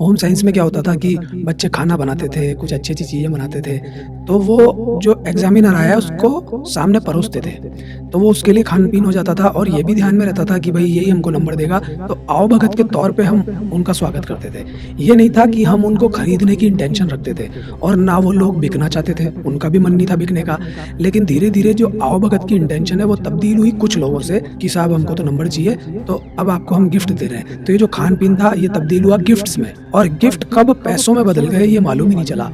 Home science में क्या होता था कि बच्चे खाना बनाते थे, कुछ अच्छी-अच्छी चीज़ें बनाते थे, तो वो जो एग्ज़ामिनर आया उसको सामने परोसते थे। तो वो उसके लिए खान-पीन हो जाता था और ये भी ध्यान में रहता था कि भई यही हमको नंबर देगा, तो आओ-भगत के तौर पे हम उनका स्वागत करते थे। ये नहीं था कि हम उनको खरीदने की इंटेंशन रखते थे और ना वो लोग बिकना चाहते थे, उनका भी मन नहीं था बिकने का। लेकिन धीरे-धीरे जो आओ-भगत की इंटेंशन है वो तब्दील हुई कुछ लोगों से कि साहब हमको तो नंबर चाहिए, तो अब आपको हम गिफ्ट दे रहे हैं। तो ये जो खान-पीन था ये तब्दील हुआ गिफ्ट्स में और गिफ्ट कब पैसों में बदल गए ये मालूम ही नहीं चला।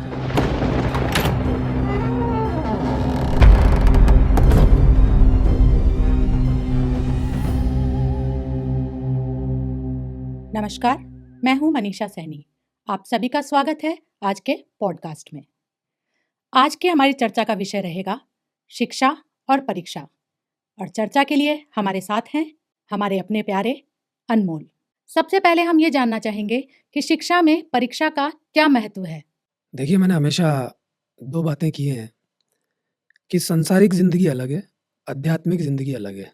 नमस्कार, मैं हूं मनीषा सैनी। आप सभी का स्वागत है आज के पॉडकास्ट में। आज की हमारी चर्चा का विषय रहेगा शिक्षा और परीक्षा। और चर्चा के लिए हमारे साथ हैं हमारे अपने प्यारे अनमोल। सबसे पहले हम ये जानना चाहेंगे कि शिक्षा में परीक्षा का क्या महत्व है। देखिए मैंने हमेशा 2 बातें की हैं कि सांसारिक ज़िंदगी अलग है, आध्यात्मिक ज़िंदगी अलग है।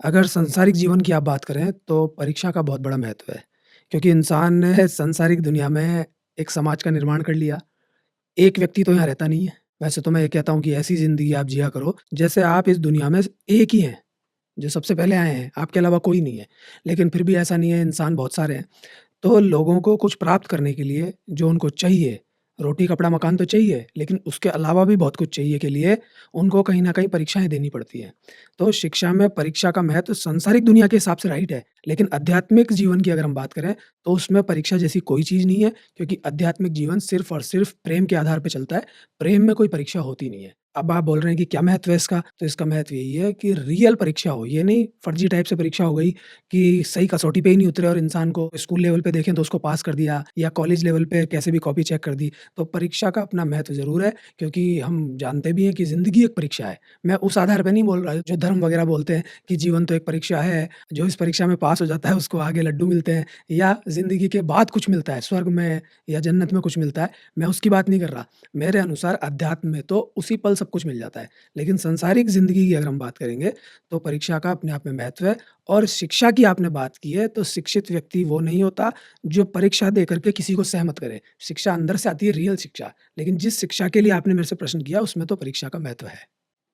अगर सांसारिक जीवन की आप बात करें तो परीक्षा का बहुत बड़ा महत्व है, क्योंकि इंसान ने सांसारिक दुनिया में एक समाज का निर्माण कर लिया। एक व्यक्ति तो यहाँ रहता नहीं है। वैसे तो मैं ये कहता हूँ कि ऐसी ज़िंदगी आप जिया करो, जैसे आप इस दुनिया में एक ही हैं, जो सबसे पहले आए हैं, आपके अलावा कोई नहीं है। लेकिन फिर भी ऐसा नहीं है, इंसान बहुत सारे हैं। तो लोगों को कुछ प्राप्त करने के लिए जो उनको चाहिए, रोटी, कपड़ा, मकान तो चाहिए, लेकिन उसके अलावा भी बहुत कुछ चाहिए के लिए उनको कहीं न कहीं परीक्षाएँ देनी पड़ती हैं। तो शिक्षा में परीक्षा का महत्व सांसारिक दुनिया के हिसाब से राइट है, लेकिन आध्यात्मिक जीवन की अगर हम बात करें, तो उसमें परीक्षा जैसी कोई चीज़ नहीं है, क्योंकि आध्यात्मिक जीवन सिर्फ़ और सिर्फ़ प्रेम के आधार पे चलता है। प्रेम में कोई परीक्षा होती नहीं है। अब आप बोल रहे हैं कि क्या महत्व है इसका? तो इसका महत्व यही है कि रियल परीक्षा हो, ये नहीं फर्जी टाइप से परीक्षा हो गई कि सही कसौटी पे ही नहीं उतरे और इंसान को स्कूल लेवल पे देखें तो उसको पास कर दिया या कॉलेज लेवल पे कैसे भी कॉपी चेक कर दी। तो परीक्षा का अपना महत्व ज़रूर है, क्योंकि हम जानते भी हैं कि ज़िंदगी एक परीक्षा है। मैं उस आधार पे नहीं बोल रहा जो धर्म वगैरह बोलते हैं कि जीवन तो एक परीक्षा है, जो इस परीक्षा में पास हो जाता है उसको आगे लड्डू मिलते हैं या ज़िंदगी के बाद कुछ मिलता है, स्वर्ग में या जन्नत में कुछ मिलता है। मैं उसकी बात नहीं कर रहा। मेरे अनुसार अध्यात्म में तो उसी पल सब कुछ मिल जाता है। लेकिन सांसारिक ज़िंदगी की अगर हम बात करेंगे, तो परीक्षा का अपने आप में महत्व है। और शिक्षा की आपने बात की है, तो शिक्षित व्यक्ति वो नहीं होता, जो परीक्षा दे कर के किसी को सहमत करे। शिक्षा अंदर से आती है, रियल शिक्षा। लेकिन जिस शिक्षा के लिए आपने मेरे से प्रश्न किया, उसमें तो परीक्षा का महत्व है।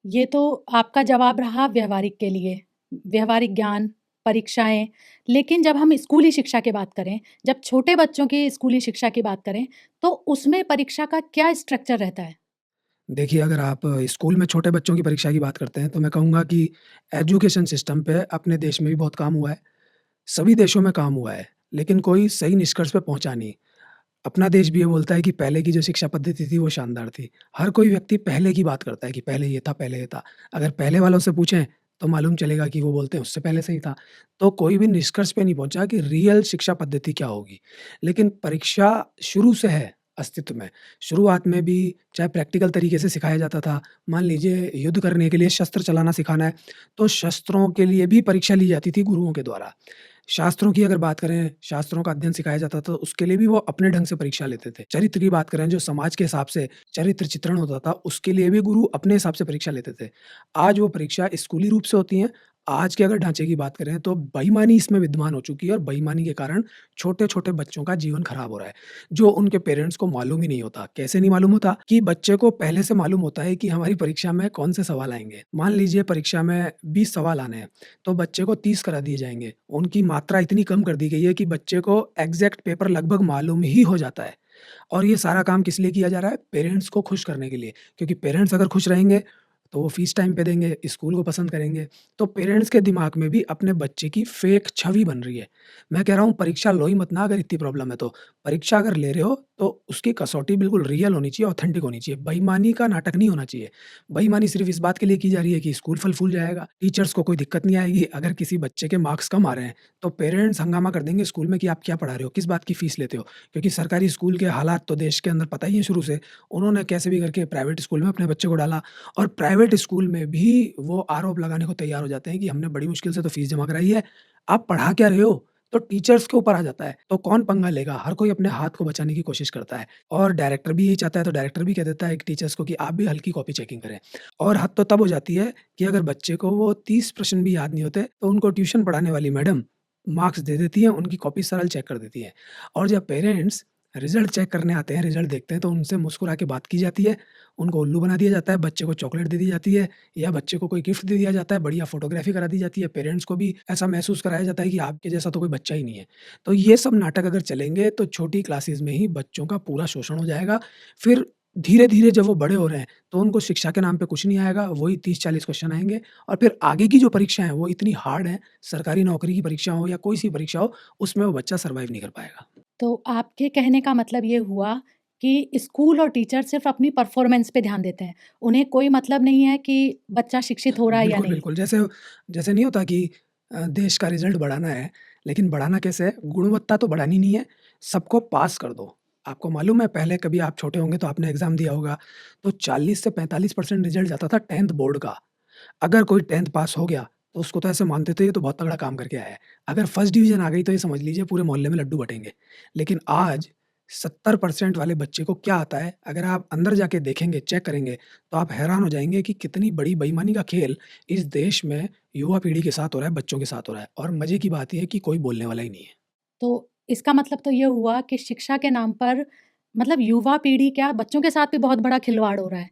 ये तो आपका जवाब रहा व्यवहारिक के लिए, व्यवहारिक ज्ञान, परीक्षाएं। लेकिन जब हम स्कूली शिक्षा की बात करें, जब छोटे बच्चों की स्कूली शिक्षा की बात करें, तो उसमें परीक्षा का क्या स्ट्रक्चर रहता है? देखिए, अगर आप स्कूल में छोटे बच्चों की परीक्षा की बात करते हैं, तो मैं कहूँगा कि एजुकेशन सिस्टम पे अपने देश में भी बहुत काम हुआ है। सभी देशों में काम हुआ है, लेकिन कोई सही निष्कर्ष पे पहुँचा नहीं। अपना देश भी ये बोलता है कि पहले की जो शिक्षा पद्धति थी वो शानदार थी। हर कोई व्यक्ति पहले की बात करता है कि पहले ये था, पहले ये था। अगर पहले वालों से पूछें तो मालूम चलेगा कि वो बोलते हैं उससे पहले सही था। तो कोई भी निष्कर्ष पे नहीं पहुँचा कि रियल शिक्षा पद्धति क्या होगी। लेकिन परीक्षा शुरू से है अस्तित्व में। शुरुआत में भी चाहे प्रैक्टिकल तरीके से सिखाया जाता था। मान लीजिए युद्ध करने के लिए शस्त्र चलाना सिखाना है, तो शस्त्रों के लिए भी परीक्षा ली जाती थी गुरुओं के द्वारा। शास्त्रों की अगर बात करें, शास्त्रों का अध्ययन सिखाया जाता था, तो उसके लिए भी वो अपने ढंग से परीक्षा लेते थे। चरित्र की बात करें, जो समाज के हिसाब से चरित्र चित्रण होता था, उसके लिए भी गुरु अपने हिसाब से परीक्षा लेते थे। आज वो परीक्षा स्कूली रूप से होती हैं। आज के अगर ढांचे की बात करें, तो बेईमानी इसमें विद्यमान हो चुकी है और बेईमानी के कारण छोटे-छोटे बच्चों का जीवन खराब हो रहा है, जो उनके पेरेंट्स को मालूम ही नहीं होता। कैसे नहीं मालूम होता? कि बच्चे को पहले से मालूम होता है कि हमारी परीक्षा में कौन से सवाल आएँगे। मान लीजिए परीक्षा में 20 सवाल आने हैं, तो बच्चे को 30 करा दिए जाएँगे। उनकी मात्रा इतनी कम कर दी गई है कि बच्चे को एग्ज़ैक्ट पेपर लगभग मालूम ही हो जाता है। और ये सारा काम किस लिए किया जा रहा है? पेरेंट्स को खुश करने के लिए, क्योंकि पेरेंट्स अगर खुश रहेंगे, तो वो फीस टाइम पे देंगे, स्कूल को पसंद करेंगे। तो पेरेंट्स के दिमाग में भी अपने बच्चे की फ़ेक छवि बन रही है। मैं कह रहा हूँ परीक्षा लो ही मत ना अगर इतनी प्रॉब्लम है तो। परीक्षा अगर ले रहे हो, तो उसकी कसौटी बिल्कुल रियल होनी चाहिए, ऑथेंटिक होनी चाहिए। बेईमानी का नाटक नहीं होना चाहिए। बेईमानी सिर्फ़ इस बात के लिए की जा रही है कि स्कूल फल-फूल जाएगा, टीचर्स को कोई दिक्कत नहीं आएगी। अगर किसी बच्चे के मार्क्स कम आ रहे हैं, तो पेरेंट्स हंगामा कर देंगे स्कूल में कि आप क्या पढ़ा रहे हो? किस बात की फ़ीस लेते हो? क्योंकि सरकारी स्कूल के हालात तो देश के अंदर पता ही है शुरू से। उन्होंने कैसे भी करके प्राइवेट स्कूल में अपने बच्चे को डाला और प्राइवेट स्कूल में भी वो आरोप लगाने को तैयार हो जाते हैं कि हमने बड़ी मुश्किल से तो फ़ीस जमा कराई है, आप पढ़ा क्या रहे हो? तो टीचर्स के ऊपर आ जाता है, तो कौन पंगा लेगा? हर कोई अपने हाथ को बचाने की कोशिश करता है और डायरेक्टर भी यही चाहता है, तो डायरेक्टर भी कह देता है कि टीचर्स को कि आप भी हल्की कॉपी चेकिंग करें और हद तो तब हो जाती है कि अगर बच्चे को वो 30 प्रश्न भी याद नहीं होते, तो उनको ट्यूशन पढ़ाने वाली मैडम मार्क्स दे देती हैं, उनकी कॉपी सरल चेक कर देती हैं। और जब पेरेंट्स रिज़ल्ट चेक करने आते हैं, रिज़ल्ट देखते हैं, तो उनसे मुस्कुरा के बात की जाती है, उनको उल्लू बना दिया जाता है, बच्चे को चॉकलेट दे दी जाती है या बच्चे को कोई गिफ्ट दे दिया जाता है, बढ़िया फ़ोटोग्राफ़ी करा दी जाती है। पेरेंट्स को भी ऐसा महसूस कराया जाता है कि आपके जैसा तो कोई बच्चा ही नहीं है। तो ये सब नाटक अगर चलेंगे, तो छोटी क्लासेस में ही बच्चों का पूरा शोषण हो जाएगा। फिर धीरे-धीरे जब वो बड़े हो रहे हैं, तो उनको शिक्षा के नाम पे कुछ नहीं आएगा, वही 30-40 क्वेश्चन आएँगे और फिर आगे की जो परीक्षाएँ हैं, वो इतनी हार्ड हैं, सरकारी नौकरी की परीक्षा हो या कोई सी परीक्षा हो, उसमें वो बच्चा सर्वाइव नहीं कर पाएगा। तो आपके कहने का मतलब ये हुआ कि स्कूल और टीचर सिर्फ़ अपनी परफ़ॉर्मेंस पे ध्यान देते हैं। उन्हें कोई मतलब नहीं है कि बच्चा शिक्षित हो रहा है या बिल्कुल, नहीं। बिल्कुल। जैसे जैसे नहीं होता कि देश का रिज़ल्ट बढ़ाना है, लेकिन बढ़ाना कैसे है? गुणवत्ता तो बढ़ानी नहीं है, सबको पास कर दो। आपको मालूम है पहले कभी आप छोटे होंगे तो आपने एग्ज़ाम दिया होगा, तो 40 से 45% रिज़ल्ट जाता था 10th बोर्ड का। अगर कोई 10th पास हो गया, तो उसको तो ऐसे मानते थे ये तो बहुत तगड़ा काम करके आया है। अगर फर्स्ट डिवीज़न आ गई तो ये समझ लीजिए पूरे मोहल्ले में लड्डू बँटेंगे। लेकिन आज 70% वाले बच्चे को क्या आता है, अगर आप अंदर जाके देखेंगे, चेक करेंगे, तो आप हैरान हो जाएँगे कि कितनी बड़ी बेईमानी का खेल इस देश में युवा पीढ़ी के साथ हो रहा है, बच्चों के साथ हो रहा है। और मज़े की बात ये है कि कोई बोलने वाला ही नहीं है। तो इसका मतलब तो ये हुआ कि शिक्षा के नाम पर मतलब युवा पीढ़ी क्या बच्चों के साथ भी बहुत बड़ा खिलवाड़ हो रहा है।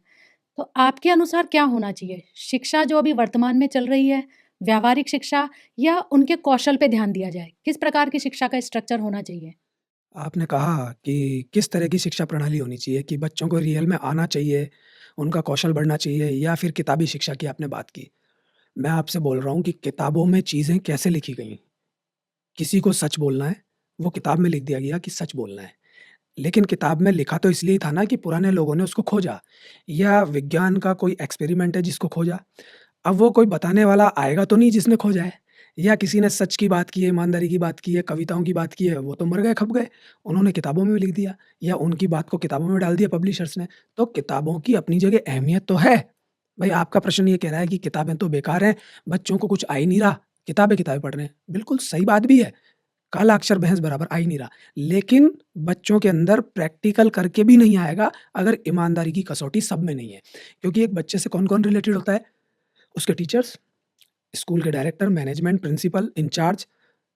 तो आपके अनुसार क्या होना चाहिए? शिक्षा जो अभी वर्तमान में चल रही है, व्यावहारिक शिक्षा या उनके कौशल पे ध्यान दिया जाए? किस प्रकार की शिक्षा का स्ट्रक्चर होना चाहिए? आपने कहा कि किस तरह की शिक्षा प्रणाली होनी चाहिए कि बच्चों को रियल में आना चाहिए, उनका कौशल बढ़ना चाहिए या फिर किताबी शिक्षा की आपने बात की। मैं आपसे बोल रहा हूँ कि किताबों में चीज़ें कैसे लिखी गई। किसी को सच बोलना है, वो किताब में लिख दिया गया कि सच बोलना है। लेकिन किताब में लिखा तो इसलिए था ना कि पुराने लोगों ने उसको खोजा या विज्ञान का कोई एक्सपेरिमेंट है जिसको खोजा। अब वो कोई बताने वाला आएगा तो नहीं जिसने खोजा है या किसी ने सच की बात की है, ईमानदारी की बात की है, कविताओं की बात की है, वो तो मर गए, खप गए। उन्होंने किताबों में भी लिख दिया या उनकी बात को किताबों में डाल दिया पब्लिशर्स ने। तो किताबों की अपनी जगह अहमियत तो है। भई आपका प्रश्न ये कह रहा है कि किताबें तो बेकार हैं, बच्चों को कुछ आ ही नहीं रहा, किताबें-किताबें पढ़ रहे हैं। बिल्कुल सही बात भी है। काला अक्षर भैंस बराबर आ ही नहीं रहा। लेकिन बच्चों के अंदर प्रैक्टिकल करके भी नहीं आएगा अगर ईमानदारी की कसौटी सब में नहीं है। क्योंकि एक बच्चे से कौन-कौन रिलेटेड होता है? उसके टीचर्स, स्कूल के डायरेक्टर, मैनेजमेंट, प्रिंसिपल, इंचार्ज,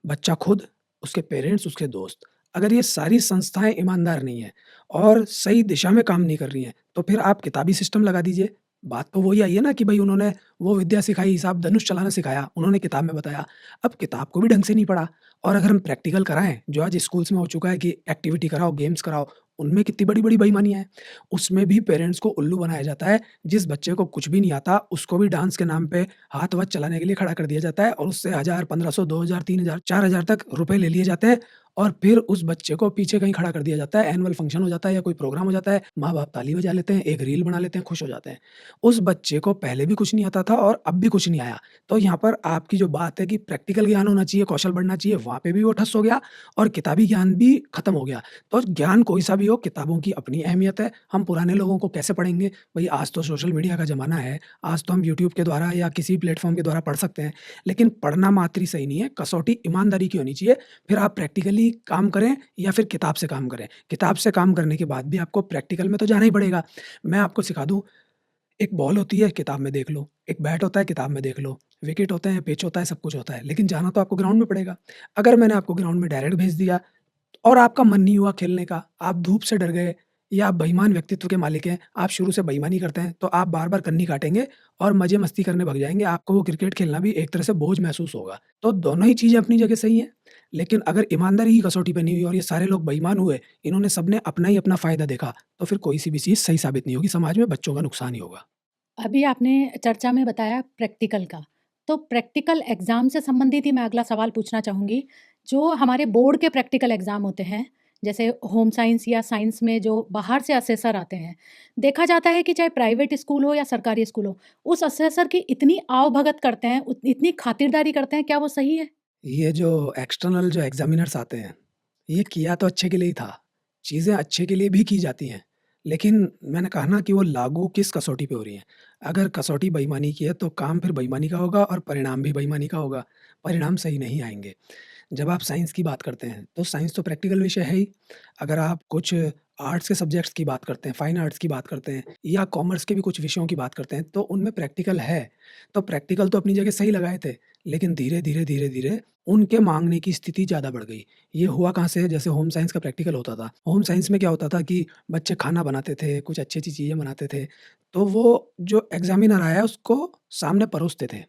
बच्चा खुद, उसके पेरेंट्स, उसके दोस्त। अगर ये सारी संस्थाएँ ईमानदार नहीं हैं और सही दिशा में काम नहीं कर रही हैं, तो फिर आप किताबी सिस्टम लगा दीजिए। बात तो वही आई है ना कि भई उन्होंने वो विद्या सिखाई, हिसाब धनुष चलाना सिखाया, उन्होंने किताब में बताया। अब किताब को भी ढंग से नहीं पढ़ा और अगर हम प्रैक्टिकल कराएँ, जो आज स्कूल्स में हो चुका है कि एक्टिविटी कराओ, गेम्स कराओ, उनमें कितनी बड़ी-बड़ी बेईमानियाँ हैं। उसमें भी पेरेंट्स को उल्लू बनाया जाता है। जिस बच्चे को कुछ भी नहीं आता, उसको भी डांस के नाम पे हाथ-वाथ चलाने के लिए खड़ा कर दिया जाता है और उससे 1000, 1500, 2000, 3000, 4000 तक रुपए ले लिए जाते हैं और फिर उस बच्चे को पीछे कहीं खड़ा कर दिया जाता है। एनुअल फंक्शन हो जाता है या कोई प्रोग्राम हो जाता है, माँ-बाप ताली बजा लेते हैं, एक रील बना लेते हैं, खुश हो जाते हैं। उस बच्चे को पहले भी कुछ नहीं आता था और अब भी कुछ नहीं आया। तो यहाँ पर आपकी जो बात है कि प्रैक्टिकल ज्ञान होना चाहिए, कौशल बढ़ना चाहिए, वहाँ पे भी वो ठस हो गया और किताबी ज्ञान भी खत्म हो गया। तो ज्ञान कोई-सा भी हो, किताबों की अपनी अहमियत है। हम पुराने लोगों को कैसे पढ़ेंगे? भई आज तो सोशल मीडिया का ज़माना है, आज तो हम यूट्यूब के द्वारा या किसी प्लेटफ़ॉर्म के द्वारा पढ़ सकते हैं। लेकिन पढ़ना मात्र ही सही नहीं है, कसौटी ईमानदारी की होनी चाहिए। फिर आप प्रैक्टिकली काम करें या फिर किताब से काम करें। किताब से काम करने के बाद भी आपको प्रैक्टिकल में तो जाना ही पड़ेगा। मैं आपको सिखा दूँ, एक बॉल होती है, किताब में देख लो। एक बैट होता है, किताब में देख लो। विकेट होते हैं, पिच होता है, सब कुछ होता है। लेकिन जाना तो आपको ग्राउंड में पड़ेगा। अगर मैंने आपको ग्राउंड में डायरेक्ट भेज दिया और आपका मन नहीं हुआ खेलने का, आप धूप से डर गए या आप बेईमान व्यक्तित्व के मालिक हैं, आप शुरू से बेईमानी करते हैं, तो आप बार-बार कन्नी काटेंगे और मज़े-मस्ती करने भग जाएँगे। आपको वो क्रिकेट खेलना भी एक तरह से बोझ महसूस होगा। तो दोनों ही चीज़ें अपनी जगह सही हैं, लेकिन अगर ईमानदारी की कसौटी पे नहीं हुई और ये सारे लोग बेईमान हुए, इन्होंने सबने अपना ही अपना फ़ायदा देखा, तो फिर कोई-सी भी चीज़ सही साबित नहीं होगी, समाज में बच्चों का नुकसान ही होगा। अभी आपने चर्चा में बताया प्रैक्टिकल का, तो प्रैक्टिकल एग्ज़ाम से संबंधित ही मैं अगला सवाल पूछना चाहूँगी। जो हमारे बोर्ड के प्रैक्टिकल एग्ज़ाम होते हैं, जैसे होम साइंस या साइंस में जो बाहर से असेसर आते हैं, देखा जाता है कि चाहे प्राइवेट स्कूल हो या सरकारी स्कूल हो, उस असेसर की इतनी आवभगत करते हैं, इतनी खातिरदारी करते हैं, क्या वो सही है? ये जो एक्सटर्नल जो एग्ज़ामिनर्स आते हैं, ये किया तो अच्छे के लिए ही था। चीज़ें अच्छे के लिए भी की जाती हैं, लेकिन मैंने कहा ना कि वो लागू किस कसौटी पे हो रही हैं। अगर कसौटी बेईमानी की है, तो काम फिर बेईमानी का होगा और परिणाम भी बेईमानी का होगा। परिणाम सही नहीं आएँगे। जब आप साइंस की बात करते हैं, तो साइंस तो प्रैक्टिकल विषय है ही। अगर आप कुछ आर्ट्स के सब्जेक्ट्स की बात करते हैं, फाइन आर्ट्स की बात करते हैं या कॉमर्स के भी कुछ विषयों की बात करते हैं, तो उनमें प्रैक्टिकल है। तो प्रैक्टिकल तो अपनी जगह सही लगाए थे, लेकिन धीरे-धीरे उनके माँगने की स्थिति ज़्यादा बढ़ गई। ये हुआ कहाँ से? जैसे होम साइंस का प्रैक्टिकल होता था। होम साइंस में क्या होता था कि बच्चे खाना बनाते थे, कुछ अच्छी-अच्छी चीज़ें बनाते थे, तो वो जो एग्ज़ामिनर आया उसको सामने परोसते थे।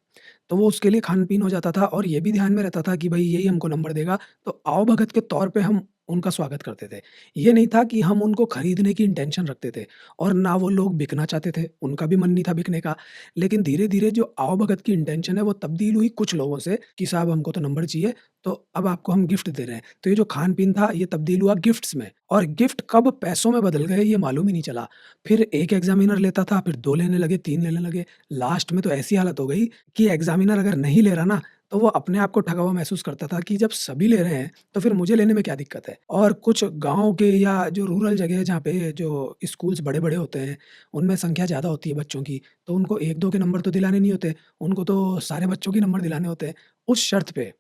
तो वो उसके लिए खान-पीन हो जाता था और ये भी ध्यान में रहता था कि भई यही हमको नंबर देगा, तो आओ-भगत के तौर पे हम उनका स्वागत करते थे। ये नहीं था कि हम उनको खरीदने की इंटेंशन रखते थे और ना वो लोग बिकना चाहते थे, उनका भी मन नहीं था बिकने का। लेकिन धीरे-धीरे जो आओ-भगत की इंटेंशन है वो तब्दील हुई कुछ लोगों से कि साहब हमको तो नंबर चाहिए, तो अब आपको हम गिफ्ट दे रहे हैं। तो ये जो खान-पीन था ये तब्दील हुआ गिफ्ट्स में और गिफ्ट कब पैसों में बदल गए ये मालूम ही नहीं चला। फिर 1 एग्ज़ामिनर लेता था, फिर 2 लेने लगे, 3 लेने लगे। लास्ट में तो ऐसी हालत हो गई कि एग्ज़ामिनर अगर नहीं ले रहा ना, तो वो अपने आप को ठगा हुआ महसूस करता था कि जब सभी ले रहे हैं, तो फिर मुझे लेने में क्या दिक्कत है? और कुछ गाँव के या जो रूरल जगह है जहाँ पे जो स्कूल्स बड़े-बड़े होते हैं, उनमें संख्या ज़्यादा होती है बच्चों की, तो उनको 1-2 के नंबर तो दिलाने नहीं होते, उनको तो सारे बच्चों के नंबर दिलाने होते हैं। उस शर्त पे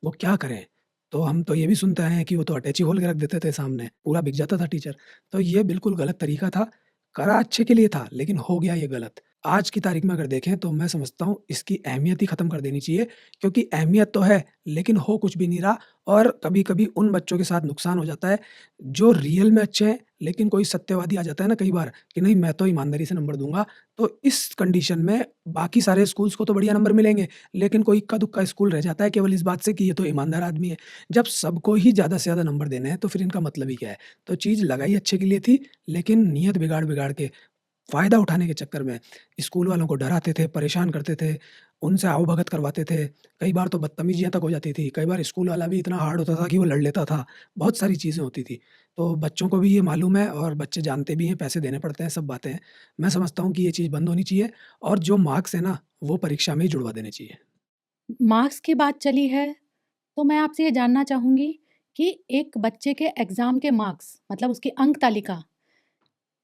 वो क्या करें? तो हम तो ये भी सुनते आए हैं कि वो तो अटैची खोल के रख देते थे सामने, पूरा बिक जाता था टीचर। तो ये बिल्कुल गलत तरीका था, करा अच्छे के लिए था, लेकिन हो गया ये गलत। आज की तारीख में अगर देखें तो मैं समझता हूँ इसकी अहमियत ही ख़त्म कर देनी चाहिए क्योंकि अहमियत तो है, लेकिन हो कुछ भी नहीं रहा और कभी-कभी उन बच्चों के साथ नुकसान हो जाता है, जो रियल में अच्छे हैं, लेकिन कोई सत्यवादी आ जाता है ना कई बार कि नहीं मैं तो ईमानदारी से नंबर दूँगा, तो इस कंडीशन में बाकी सारे स्कूल्स को तो बढ़िया नंबर मिलेंगे, लेकिन कोई इक्का-दुक्का स्कूल रह जाता है केवल इस बात से कि ये तो ईमानदार आदमी है। जब सबको ही ज़्यादा से ज़्यादा नंबर देने हैं, तो फिर इनका मतलब ही क्या है? तो चीज़ लगाई अच्छे के लिए थी, लेकिन नीयत बिगाड़-बिगाड़ के फ़ायदा उठाने के चक्कर में स्कूल वालों को डराते थे, परेशान करते थे, उनसे आओ-भगत करवाते थे। कई बार तो बदतमीज़ियाँ तक हो जाती थी, कई बार स्कूल वाला भी इतना हार्ड होता था कि वो लड़ लेता था। बहुत सारी चीज़ें होती थी। तो बच्चों को भी ये मालूम है और बच्चे जानते भी हैं, पैसे देने पड़ते हैं, सब बातें हैं। मैं समझता हूँ कि ये चीज़ बंद होनी चाहिए और जो मार्क्स है ना, वो परीक्षा में ही जुड़वा देने चाहिए। मार्क्स की बात चली है, तो मैं आपसे ये जानना चाहूँगी कि एक बच्चे के एग्ज़ाम के मार्क्स मतलब उसकी अंक तालिका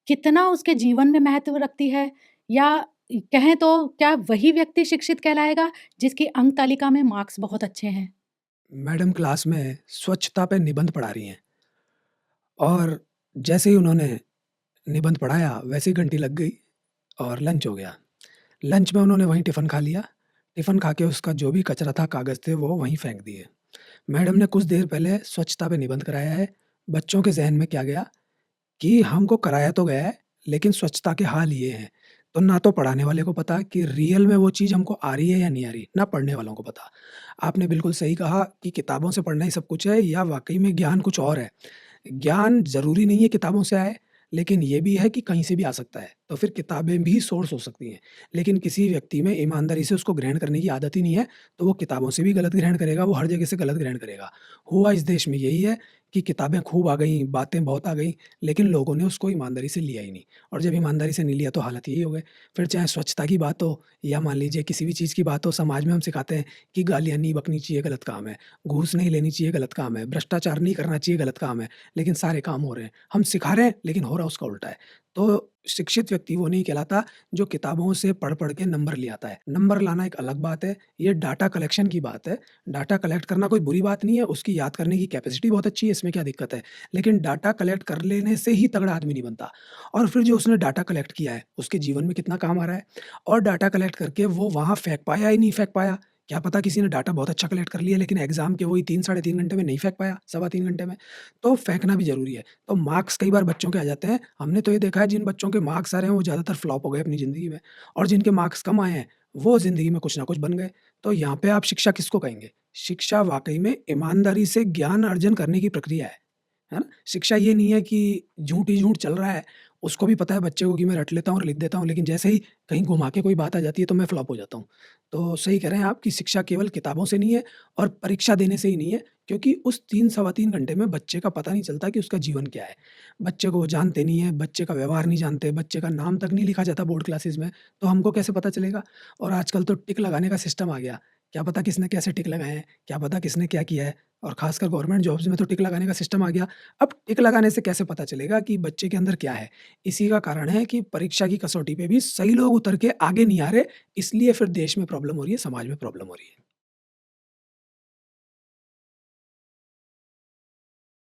कितना उसके जीवन में महत्व रखती है? या कहें तो क्या वही व्यक्ति शिक्षित कहलाएगा जिसकी अंक तालिका में मार्क्स बहुत अच्छे हैं? मैडम क्लास में स्वच्छता पे निबंध पढ़ा रही हैं और जैसे ही उन्होंने निबंध पढ़ाया, वैसे ही घंटी लग गई और लंच हो गया। लंच में उन्होंने वहीं टिफ़िन खा लिया। टिफ़िन खा के उसका जो भी कचरा था, कागज़ थे, वो वहीं फेंक दिए। मैडम ने कुछ देर पहले स्वच्छता पे निबंध कराया है। बच्चों के ज़हन में क्या गया कि हमको कराया तो गया है, लेकिन स्वच्छता के हाल ये हैं। तो ना तो पढ़ाने वाले को पता कि रियल में वो चीज़ हमको आ रही है या नहीं आ रही, ना पढ़ने वालों को पता। आपने बिल्कुल सही कहा कि किताबों से पढ़ना ही सब कुछ है या वाक़ई में ज्ञान कुछ और है। ज्ञान ज़रूरी नहीं है किताबों से आए, लेकिन ये भी है कि कहीं से भी आ सकता है। तो फिर किताबें भी सोर्स हो सकती हैं। लेकिन किसी व्यक्ति में ईमानदारी से उसको ग्रहण करने की आदत ही नहीं है, तो वो किताबों से भी गलत ग्रहण करेगा, वो हर जगह से गलत ग्रहण करेगा। हुआ इस देश में यही है कि किताबें खूब आ गईं, बातें बहुत आ गईं, लेकिन लोगों ने उसको ईमानदारी से लिया ही नहीं और जब ईमानदारी से नहीं लिया तो हालत यही हो गए। फिर चाहे स्वच्छता की बात हो या मान लीजिए किसी भी चीज़ की बात हो, समाज में हम सिखाते हैं कि गालियाँ नहीं बकनी चाहिए, गलत काम है। घूस नहीं लेनी चाहिए, गलत काम है। भ्रष्टाचार नहीं करना चाहिए, गलत काम है। लेकिन सारे काम हो रहे हैं। हम सिखा रहे हैं, लेकिन हो रहा उसका उल्टा है। तो शिक्षित व्यक्ति वो नहीं कहलाता, जो किताबों से पढ़-पढ़ के नंबर ले आता है। नंबर लाना एक अलग बात है, ये डाटा कलेक्शन की बात है। डाटा कलेक्ट करना कोई बुरी बात नहीं है, उसकी याद करने की कैपेसिटी बहुत अच्छी है, इसमें क्या दिक्कत है? लेकिन डाटा कलेक्ट कर लेने से ही तगड़ा आदमी नहीं बनता। और फिर जो उसने डाटा कलेक्ट किया है, उसके जीवन में कितना काम आ रहा है? और डाटा कलेक्ट करके वो वहाँ फेंक पाया या नहीं फेंक पाया? क्या पता किसी ने डाटा बहुत अच्छा कलेक्ट कर लिया, लेकिन एग्ज़ाम के वही 3 साढ़े 3 घंटे में नहीं फेंक पाया, सवा 3 घंटे में। तो फेंकना भी ज़रूरी है। तो मार्क्स कई बार बच्चों के आ जाते हैं। हमने तो ये देखा है जिन बच्चों के मार्क्स आ रहे हैं वो ज़्यादातर फ्लॉप हो गए अपनी ज़िंदगी में और जिनके मार्क्स कम आए हैं, वो ज़िंदगी में कुछ ना कुछ बन गए। तो यहाँ पे आप शिक्षा किसको कहेंगे? शिक्षा वाक़ई में ईमानदारी से ज्ञान अर्जन करने की प्रक्रिया है ना? शिक्षा ये नहीं है कि झूठ ही झूठ चल रहा है, उसको भी पता है बच्चे को कि मैं रट लेता हूँ और लिख देता हूँ, लेकिन जैसे ही कहीं घुमा के कोई बात आ जाती है तो मैं फ्लॉप हो जाता हूँ। तो सही कह रहे हैं आप कि शिक्षा केवल किताबों से नहीं है और परीक्षा देने से ही नहीं है, क्योंकि उस 3 सवा 3 घंटे में बच्चे का पता नहीं चलता कि उसका जीवन क्या है। बच्चे को वो जानते नहीं हैं, बच्चे का व्यवहार नहीं जानते, बच्चे का नाम तक नहीं लिखा जाता बोर्ड क्लासेस में, तो हमको कैसे पता चलेगा? और आजकल तो टिक लगाने का सिस्टम आ गया। क्या पता किसने कैसे टिक लगाए हैं, क्या पता किसने क्या किया है और ख़ासकर गवर्नमेंट जॉब्स में तो टिक लगाने का सिस्टम आ गया। अब टिक लगाने से कैसे पता चलेगा कि बच्चे के अंदर क्या है? इसी का कारण है कि परीक्षा की कसौटी पे भी सही लोग उतर के आगे नहीं आ रहे, इसलिए फिर देश में प्रॉब्लम हो रही है, समाज में प्रॉब्लम हो रही है।